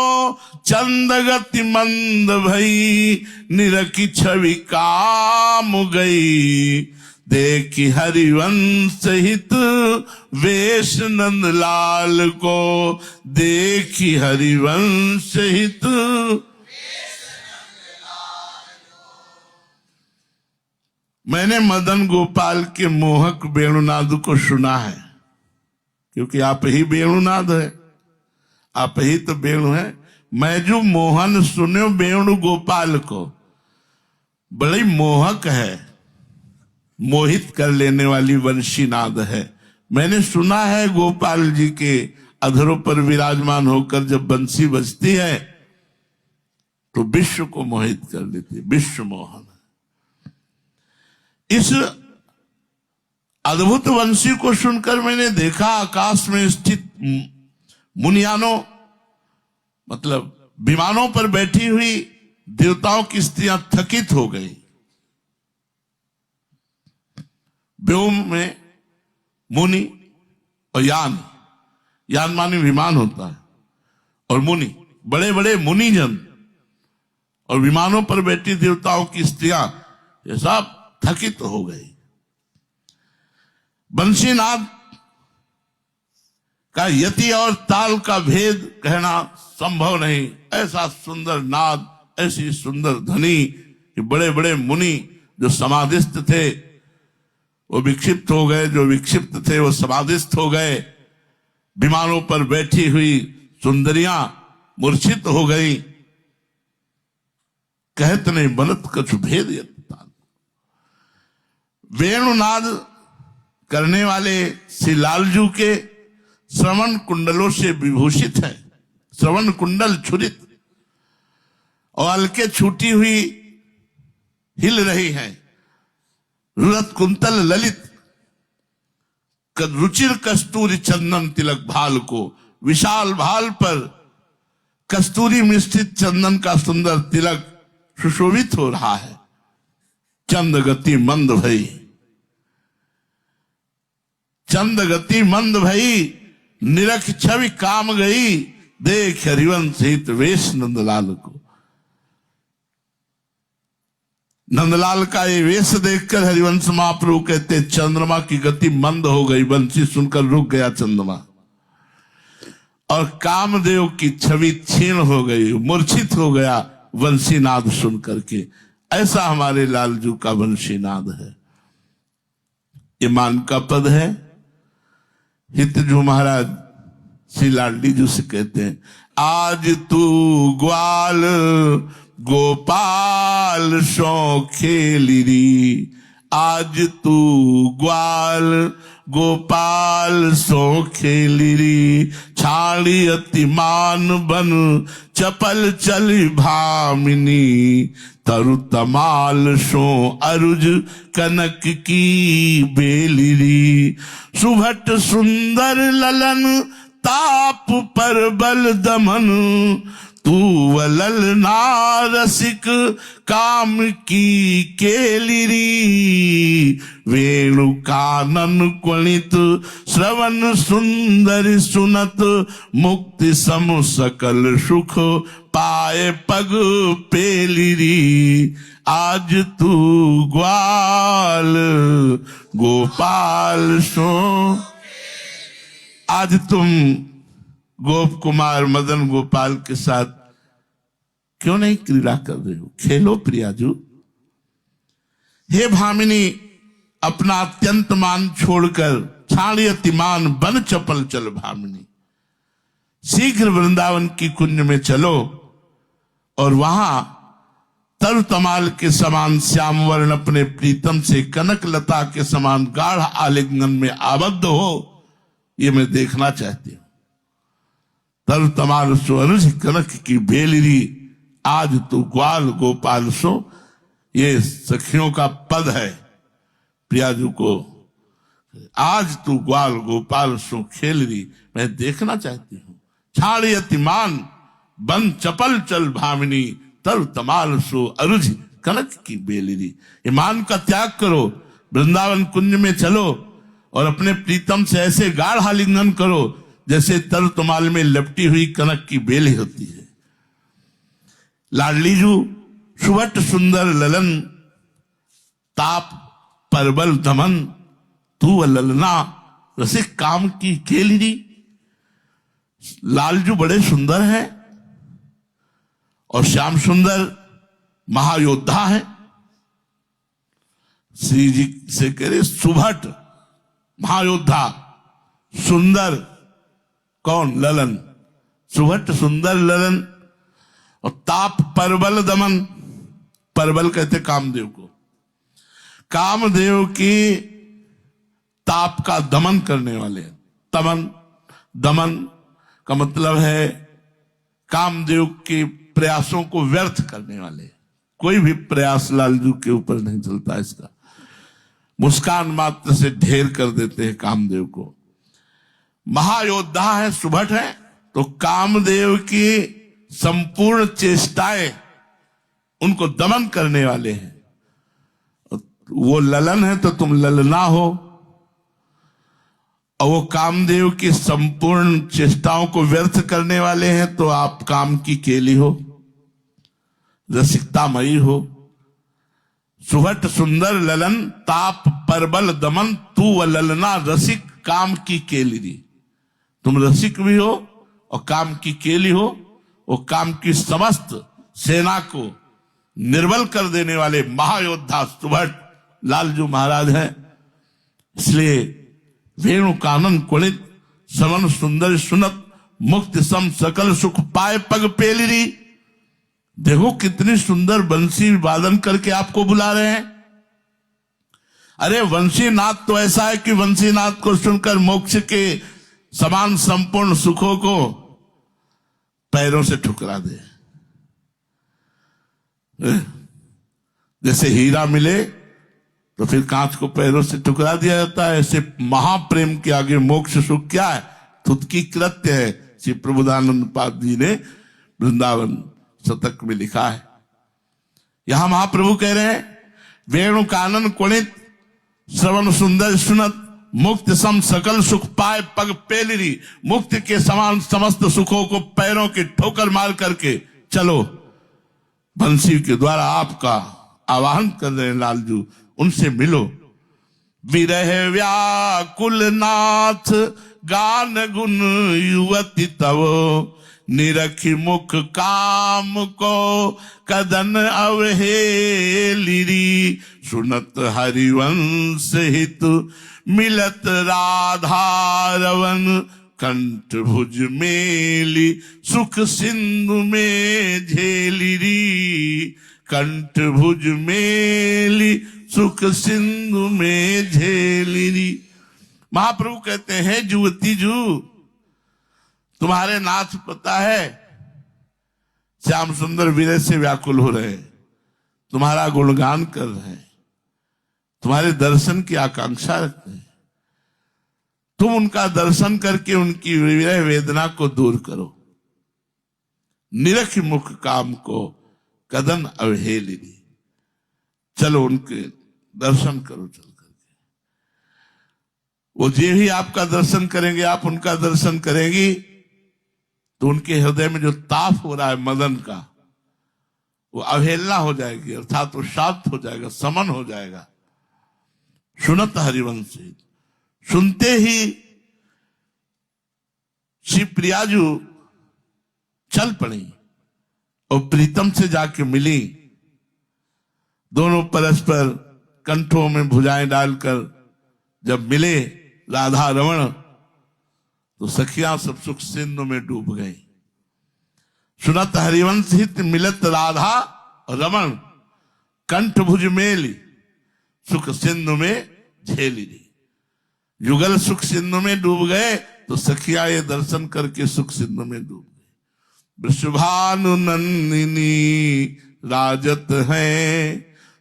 चंद गति मंद भई निरखी छवि काम गई, देखी हरिवंश हित वेश नंदलाल को, देखी हरिवंश हित। मैंने मदन गोपाल के मोहक वेणुनाद को सुना है, क्योंकि आप ही वेणुनाद है, आप ही तो वेणु है। मैं जो मोहन सुन्यो वेणु गोपाल को, बड़ी मोहक है, मोहित कर लेने वाली वंशी नाद है। मैंने सुना है गोपाल जी के अधरों पर विराजमान होकर जब बंसी बजती है तो विश्व को मोहित कर लेती है, विश्व मोहन। इस अद्भुत वंशी को सुनकर मैंने देखा आकाश में स्थित मुनियानों, मतलब विमानों पर बैठी हुई देवताओं की स्त्रियां थकित हो गई। व्योम में मुनि और यान, यान माने विमान होता है, और मुनि बड़े बड़े मुनिजन, और विमानों पर बैठी देवताओं की स्त्रियां ये सब थकित हो गई। बंशीनाद का यति और ताल का भेद कहना संभव नहीं। ऐसा सुंदर नाद, ऐसी सुंदर ध्वनि कि बड़े बड़े मुनि जो समाधिस्थ थे वो विक्षिप्त हो गए, जो विक्षिप्त थे वो समाधिस्थ हो गए। विमानों पर बैठी हुई सुंदरियां मूर्छित हो गई। कहत नहीं बनत कछु भेद यति ताल। वेणुनाद करने वाले श्री लालजू के श्रवण कुंडलों से विभूषित है, श्रवण कुंडल छुरित और हल्के छूटी हुई हिल रही है। रुरत कुंतल ललित, रुचिर कस्तूरी चंदन तिलक भाल को, विशाल भाल पर कस्तूरी मिश्रित चंदन का सुंदर तिलक सुशोभित हो रहा है। चंद गति मंद भई, चंद गति मंद भई निरख छवि काम गई, देख हरिवंश हित वेश नंदलाल को। नंदलाल का ये वेश देखकर हरिवंश महाप्रभु कहते चंद्रमा की गति मंद हो गई, बंसी सुनकर रुक गया चंद्रमा, और कामदेव की छवि क्षीण हो गई, मूर्छित हो गया वंशीनाद सुन करके। ऐसा हमारे लालजू का वंशीनाद है। ये मान का पद है। हित जो महाराज श्री लाडली जी से कहते हैं, आज तू ग्वाल गोपाल सो खेली री, आज तू ग्वाल गोपाल सो खेलिरी, छाड़ी अतिमान बन चपल चली भामिनी, तरु तमाल सो अरुज कनक की बेलिरी, सुभट सुंदर ललन ताप पर बल दमन, तू वलल नारसिक काम की केलिरी, वेणु कानन क्वणित श्रवण सुंदर सुनत, मुक्ति सम सकल सुख पाए पग पेलिरी, आज तू ग्वाल गोपाल सो। आज तुम गोप कुमार मदन गोपाल के साथ क्यों नहीं क्रीड़ा कर रहे हो? खेलो प्रियाजू। हे भामिनी, अपना अत्यंत मान छोड़कर छाड़ी अतिमान बन चपल चल भामिनी, शीघ्र वृंदावन की कुंज में चलो और वहां तरु तमाल के समान श्याम वर्ण अपने प्रीतम से कनक लता के समान गाढ़ आलिंगन में आबद्ध हो, ये मैं देखना चाहती हूं। तरु तमाल सो अनुज कनक की बेलिरी, आज तू ग्वाल गोपाल सो। ये सखियों का पद है प्रियाजू को। आज तू ग्वाल गोपाल सो खेलरी, मैं देखना चाहती हूं। छाड़ी अतिमान बन चपल चल भामिनी, तरु तमाल सो अरुझ कनक की बेलिरी। ईमान का त्याग करो, वृंदावन कुंज में चलो और अपने प्रीतम से ऐसे गाढ़ आलिंगन करो जैसे तरु तमाल में लपटी हुई कनक की बेली होती है। लाडलीजू सुवट सुंदर ललन ताप परबल दमन, तू ललना रसिक काम की केलिरी। लालजू बड़े सुंदर हैं और श्याम सुंदर महायोद्धा है। श्री जी से कह रहे सुभट महायोद्धा, सुंदर कौन? ललन। सुभट सुंदर ललन और ताप परबल दमन। परबल कहते कामदेव को। कामदेव की ताप का दमन करने वाले। तमन दमन का मतलब है कामदेव के प्रयासों को व्यर्थ करने वाले। कोई भी प्रयास लालजू के ऊपर नहीं चलता इसका। मुस्कान मात्र से ढेर कर देते हैं कामदेव को। महायोद्धा है, सुभट है, तो कामदेव की संपूर्ण चेष्टाएं उनको दमन करने वाले हैं। वो ललन है तो तुम ललना हो, और वो कामदेव की संपूर्ण चेष्टाओं को व्यर्थ करने वाले हैं तो आप काम की केली हो, रसिकतामयी हो। सुभट सुंदर ललन ताप परबल दमन, तू व ललना रसिक काम की केली। तुम रसिक भी हो और काम की केली हो। वो काम की समस्त सेना को निर्बल कर देने वाले महायोद्धा सुभट लालजू महाराज हैं। इसलिए वेणु कानन कुणित श्रवण सुंदर सुनत, मुक्ति सम सकल सुख पाए पग पेलिरी। देखो कितनी सुंदर बंसी वादन करके आपको बुला रहे हैं। अरे वंशीनाथ तो ऐसा है कि वंशीनाथ को सुनकर मोक्ष के समान संपूर्ण सुखों को पैरों से ठुकरा दे। जैसे हीरा मिले तो फिर कांच को पैरों से ठुकरा दिया जाता है, ऐसे महाप्रेम के आगे मोक्ष सुख क्या है? थुतकी कृत्य है। श्री प्रबोधानंद पाद जी ने वृंदावन शतक में लिखा है। यहां महाप्रभु कह रहे हैं वेणु कानन कुणित श्रवण सुंदर सुनत, मुक्त सम सकल सुख पाए पग पेलिरी। मुक्त के समान समस्त सुखों को पैरों के ठोकर मार करके चलो। बंसी के द्वारा आपका आवाहन कर रहे हैं लालजू, उनसे मिलो। विरह व्याकुल नाथ गान गुण युवती तव, निरखी मुख काम को कदन अवहेलिरी। सुनत हरिवंश हित मिलत राधारवन, कंठ भुज मेली सुख सिंधु में झेलिरी। कंठ भुज मेली सुख सिंधु में झेलिरी। महाप्रभु कहते हैं जुवती जू, तुम्हारे नाथ पता है श्याम सुंदर विरह से व्याकुल हो रहे, तुम्हारा गुणगान कर रहे हैं, तुम्हारे दर्शन की आकांक्षा रखते हैं। तुम उनका दर्शन करके उनकी विरह वेदना को दूर करो। निरख मुख काम को कदन अवहेलिनी, चलो उनके दर्शन करो। चल करके वो जे भी आपका दर्शन करेंगे, आप उनका दर्शन करेंगी, तो उनके हृदय में जो ताप हो रहा है मदन का, वो अवहेलना हो जाएगी, अर्थात वो शांत हो जाएगा, समन हो जाएगा। सुनत हरिवंश, सुनते ही श्री प्रियाजू चल पड़ी और प्रीतम से जाके मिली। दोनों परस्पर कंठों में भुजाएं डालकर जब मिले राधा रमण, तो सखियां सब सुख सिंधु में डूब गई। सुनत हरिवंश हित मिलत राधा रमण, कंठ भुज मेली सुख सिंधु में झेली। युगल सुख सिंधु में डूब गए, तो सखिया ये दर्शन करके सुख सिंधु में डूब गए। वृषभानु नंदिनी राजत है,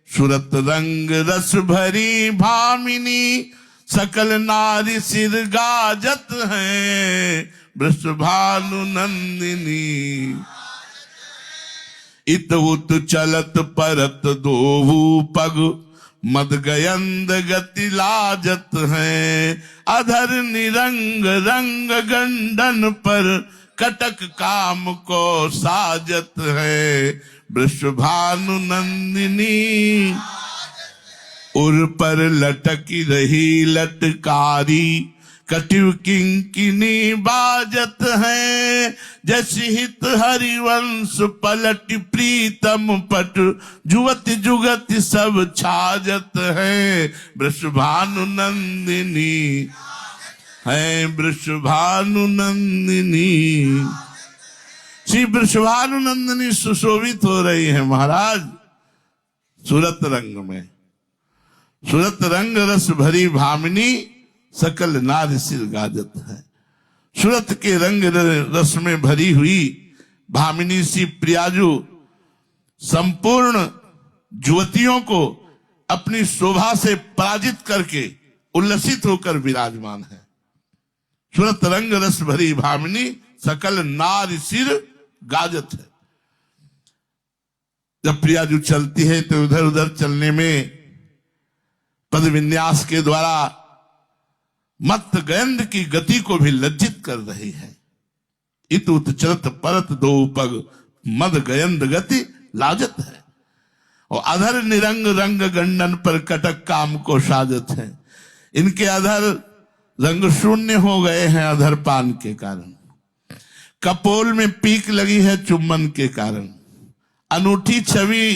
सुरत रंग रस भरी भामिनी, सकल नारी सिर गाजत है। वृषभानु नंदिनी इत उत चलत परत दोहू पग, मद गयंद गति लाजत है। अधर निरंग रंग गंडन पर, कटक काम को साजत है। वृषभानु नंदिनी उर पर लटकी रही लटकारी, कटिव किंकिनी बाजत है। जैसे हित हरिवंश पलट प्रीतम पट, जुगत जुगत सब छाजत है। वृषभानु नंदिनी है, वृषभानु नंदिनी। श्री वृषभानु नंदिनी सुशोभित हो रही है महाराज सूरत रंग में। सूरत रंग रस भरी भामिनी, सकल नारी सिर गाजत है। सूरत के रंग रस में भरी हुई भामिनी सी प्रियाजू संपूर्ण युवतियों को अपनी शोभा से पराजित करके उल्लसित होकर विराजमान है। सूरत रंग रस भरी भामिनी, सकल नारी सिर गाजत है। जब प्रियाजू चलती है तो उधर उधर चलने में पद विन्यास के द्वारा मत गयंद की गति को भी लज्जित कर रही है। इत उत चलत परत दो पग, मद गयंद गति लाजत है। और अधर निरंग रंग गंडन पर, कटक काम को साजत है। इनके अधर रंग शून्य हो गए हैं अधर पान के कारण। कपोल में पीक लगी है चुम्बन के कारण। अनूठी छवि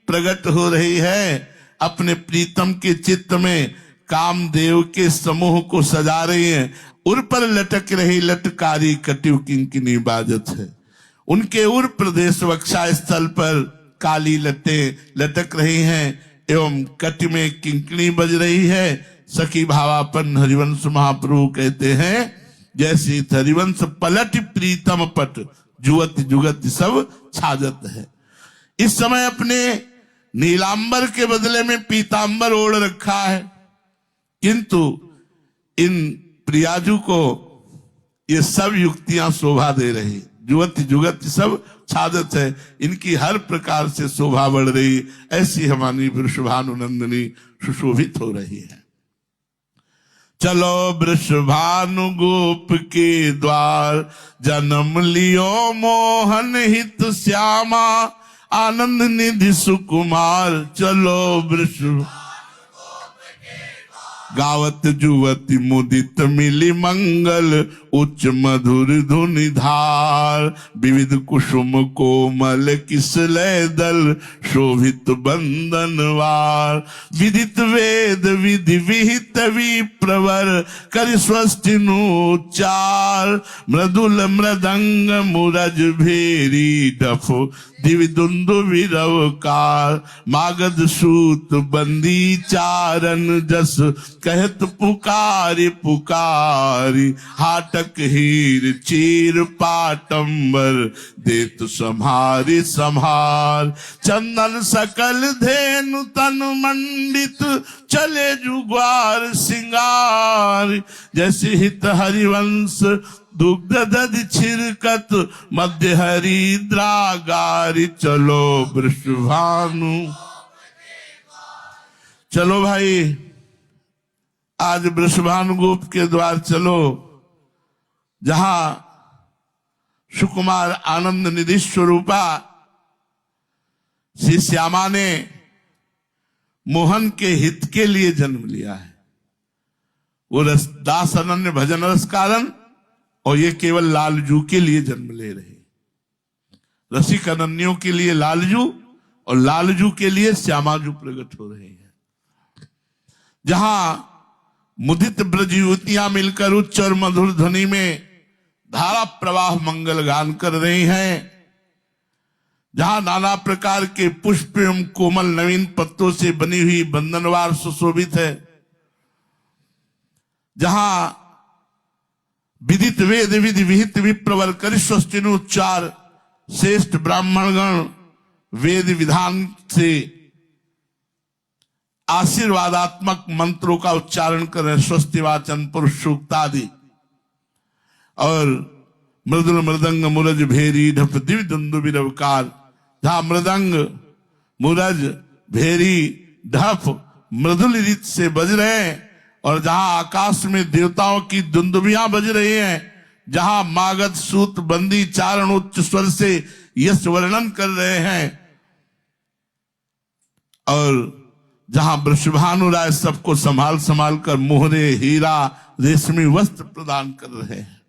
प्रकट हो रही है। अपने प्रीतम के चित्त में कामदेव के समूह को सजा रही है। उर पर लटक रही लटकारी, कटिव किंकिनी बाजत है। उनके उर प्रदेश वक्षा स्थल पर काली लटें लटक रही हैं एवं कट में किंकिनी बज रही है। सखी भावापन हरिवंश महाप्रभु कहते हैं, जैसे हरिवंश पलट प्रीतम पट, जुगत जुगत सब छाजत है। इस समय अपने नीलांबर के बदले में पीतांबर ओढ़ रखा है, किंतु इन प्रियाजू को ये सब युक्तियां शोभा दे रही। जुगत जुगत सब छाजत है, इनकी हर प्रकार से शोभा बढ़ रही। ऐसी हमारी वृषभानु नंदिनी सुशोभित हो रही है। चलो वृषभानु गोप के द्वार, जन्म लियो मोहन हित श्यामा, आनंद निधि सुकुमार। चलो वृषभ गावत जुवती मुदित मिली मंगल, उच्च मधुर धुनि धार। विविध कुसुम कोमल किसलय दल, शोभित बंदनवार। विदित वेद विधि विहित विप्रवर, कर स्वस्ति नुचार। मृदुल मृदंग मुरज भेरी डफ, दिव्य दुंदुभि रवकार। मागध सूत बंदी चारण जस, कहत पुकारी पुकारी हाटक हीर चीर पाटंबर देत सम्हारी सम्हार। चंदन सकल धेनु तन मंडित चले जुग्वार सिंगार। जैसे हित हरिवंश दुग्ध दधि छिरकत मध्य हरिद्रागारी। चलो वृषभानु, चलो भाई आज वृषभानुगोप के द्वार चलो, जहां सुकुमार आनंद निधि स्वरूपा श्री श्यामा ने मोहन के हित के लिए जन्म लिया है। वो दास अनन्य भजन रस कारण, और ये केवल लालजू के लिए जन्म ले रहे। रसिक अनन्यों के लिए लालजू और लालजू के लिए श्यामाजू प्रकट हो रहे हैं। जहां मुदित ब्रज युवतियां मिलकर उच्च और मधुर ध्वनि में धारा प्रवाह मंगल गान कर रही हैं। जहां नाना प्रकार के पुष्प एवं कोमल नवीन पत्तों से बनी हुई बंधनवार सुशोभित है। जहां विदित वेद विधि विहित विप्रवर करिष्वस्तिनुच्चार श्रेष्ठ ब्राह्मणगण वेद विधान से आशीर्वादात्मक मंत्रों का उच्चारण कर रहे। स्वस्ति वाचन पुरुष सूक्त आदि, और मृदुल मृदंग मुरज भेरी ढप दिव्य दुंदु बिरवकार। जहां मृदंग मुरज भेरी ढप मृदुल रीत से बज रहे हैं, और जहां आकाश में देवताओं की दुंदुबियां बज रही हैं। जहां मागध सूत बंदी चारण उच्च स्वर से यश वर्णन कर रहे हैं, और जहां वृषभानु राय सबको संभाल संभाल कर मोहरे हीरा रेशमी वस्त्र प्रदान कर रहे हैं।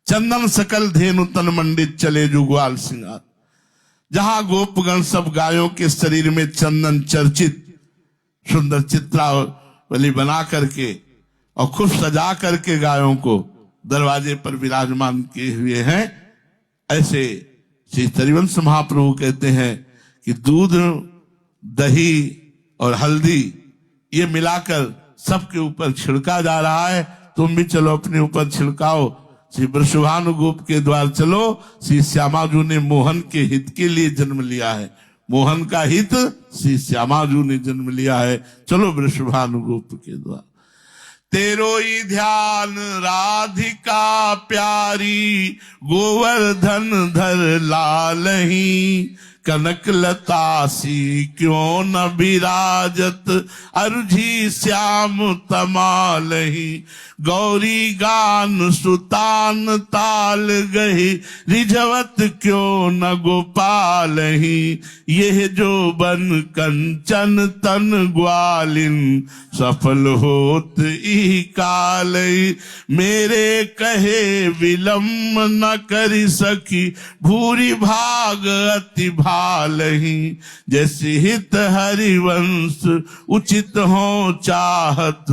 चंदन सकल धेनु तन मंडित चले जुग्वाल सिंगार। जहां गोपगण सब गायों के शरीर में चंदन चर्चित सुंदर चित्रावली बना करके और खूब सजा करके गायों को दरवाजे पर विराजमान किए हुए हैं। ऐसे श्री हरिवंश महाप्रभु कहते हैं कि दूध दही और हल्दी ये मिलाकर सबके ऊपर छिड़का जा रहा है। तुम भी चलो अपने ऊपर छिड़काओ। श्री वृषभानुगोप के द्वार चलो। श्री श्यामाजू ने मोहन के हित के लिए जन्म लिया है। मोहन का हित श्री श्यामाजू ने जन्म लिया है। चलो वृषभानुगोप के द्वार। तेरो ही ध्यान राधिका प्यारी गोवर्धन धर लालही। कनक लता सी क्यों न विराजत अरुझी श्याम तमालही। गौरी गान सुतान ताल गही रिझवत क्यों न गोपालही। यह जो बन कंचन तन ग्वालिन सफल होत ई कालई। मेरे कहे विलम्ब न करी सकी भूरी भाग अति भालही। जैसे हित हरिवंश उचित हो चाहत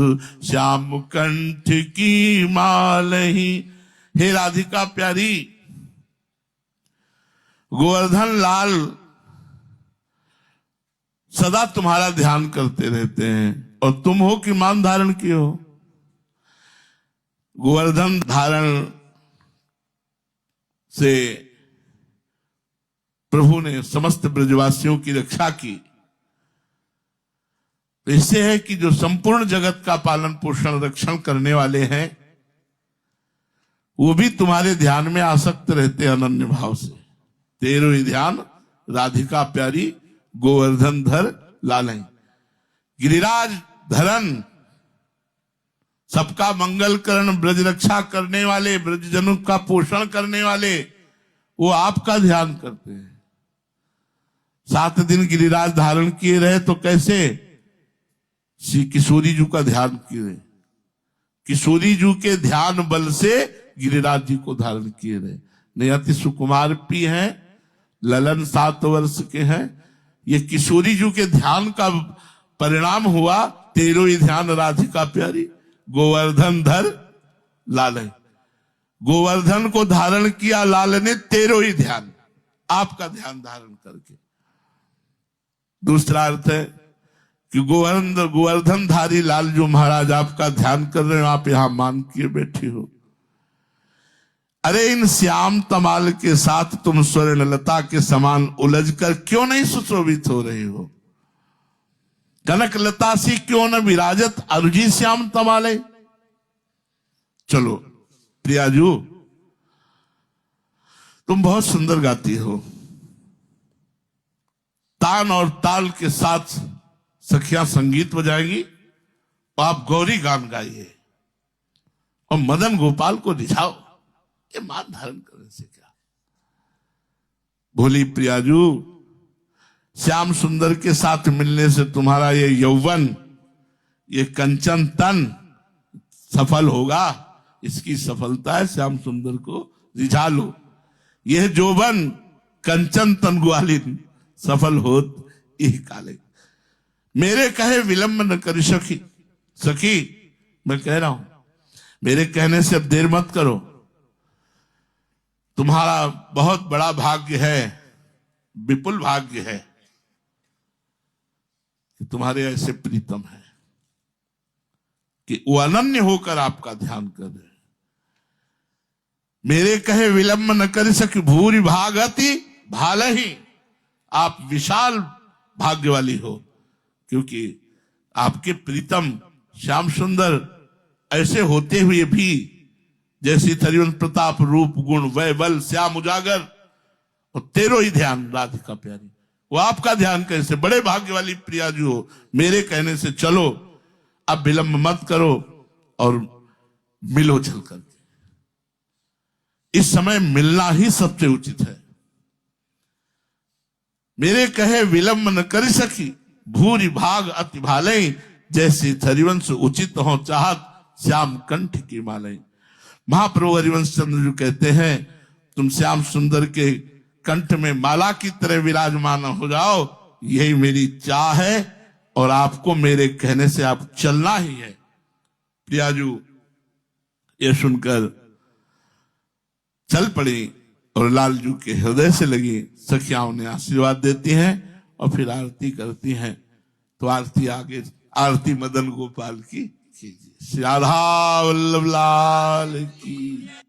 श्याम कंठ की मालही। हे राधिका प्यारी, गोवर्धन लाल सदा तुम्हारा ध्यान करते रहते हैं, और तुम हो कि मान धारण किए हो। गोवर्धन धारण से प्रभु ने समस्त ब्रजवासियों की रक्षा की। इससे है कि जो संपूर्ण जगत का पालन पोषण रक्षण करने वाले हैं, वो भी तुम्हारे ध्यान में आसक्त रहते हैं अनन्य भाव से। तेरो ही ध्यान राधिका प्यारी गोवर्धन धर लालई। गिरिराज धरन सबका मंगल करण ब्रज रक्षा करने वाले, ब्रजजनों का पोषण करने वाले, वो आपका ध्यान करते हैं। 7 दिन गिरिराज धारण किए रहे तो कैसे? श्री किशोरी जी का ध्यान किए। किशोरी जी के ध्यान बल से गिरिराज जी को धारण किए रहे। नहीं अति सुकुमार पी हैं, ललन 7 वर्ष के हैं। ये किशोरी जी के ध्यान का परिणाम हुआ। तेरो ही ध्यान राधिका प्यारी गोवर्धन धर लाल। गोवर्धन को धारण किया लाल ने, तेरो ही ध्यान, आपका ध्यान धारण करके। दूसरा अर्थ है कि गोवर्धनधारी लाल जो महाराज आपका ध्यान कर रहे हो, आप यहां मान किए बैठी हो। अरे इन श्याम तमाल के साथ तुम स्वर्ण लता के समान उलझकर क्यों नहीं सुशोभित हो रही हो? कनक लता सी क्यों न विराजत अरुजी श्याम तमाले। चलो प्रियाजू, तुम बहुत सुंदर गाती हो। तान और ताल के साथ सखियां संगीत बजाएंगी, आप गौरी गान गाइए और मदन गोपाल को रिझाओ। ये मान धारण करने से क्या? बोली प्रियाजू, श्याम सुंदर के साथ मिलने से तुम्हारा ये यौवन, ये कंचन तन सफल होगा। इसकी सफलता है श्याम सुंदर को रिझा लो। यह जोबन कंचन तन ग्वालिन सफल होत यही काले। मेरे कहे विलंब न करी सखी। सखी मैं कह रहा हूं, मेरे कहने से अब देर मत करो। तुम्हारा बहुत बड़ा भाग्य है, विपुल भाग्य है कि तुम्हारे ऐसे प्रीतम है कि वो अनन्य होकर आपका ध्यान कर रहे। मेरे कहे विलंब न कर सके भूरि भागति भाल ही। आप विशाल भाग्य वाली हो, क्योंकि आपके प्रीतम श्याम सुंदर ऐसे होते हुए भी, जैसी थरिवन प्रताप रूप गुण वै बल श्याम उजागर, और तेरो ही ध्यान राधिका प्यारी, वो आपका ध्यान कैसे। बड़े भाग्य वाली प्रियाजू हो। मेरे कहने से चलो, अब विलंब मत करो और मिलो चल करके। इस समय मिलना ही सबसे उचित है। मेरे कहे विलंब न कर सकी भूरि भाग अति भाले। जैसे हरिवंश उचित हो चाहत श्याम कंठ की माले। महाप्रभु हरिवंश चंद्र जी कहते हैं, तुम श्याम सुंदर के कंठ में माला की तरह विराजमान हो जाओ, यही मेरी चाह है और आपको मेरे कहने से आप चलना ही है। प्रियाजू ये सुनकर चल पड़ी और लालजू के हृदय से लगी। सखियां उन्हें आशीर्वाद देती हैं और फिर आरती करती हैं। तो आरती आगे, आरती मदन गोपाल की कीजिए। श्री राधा वल्लभ लाल की।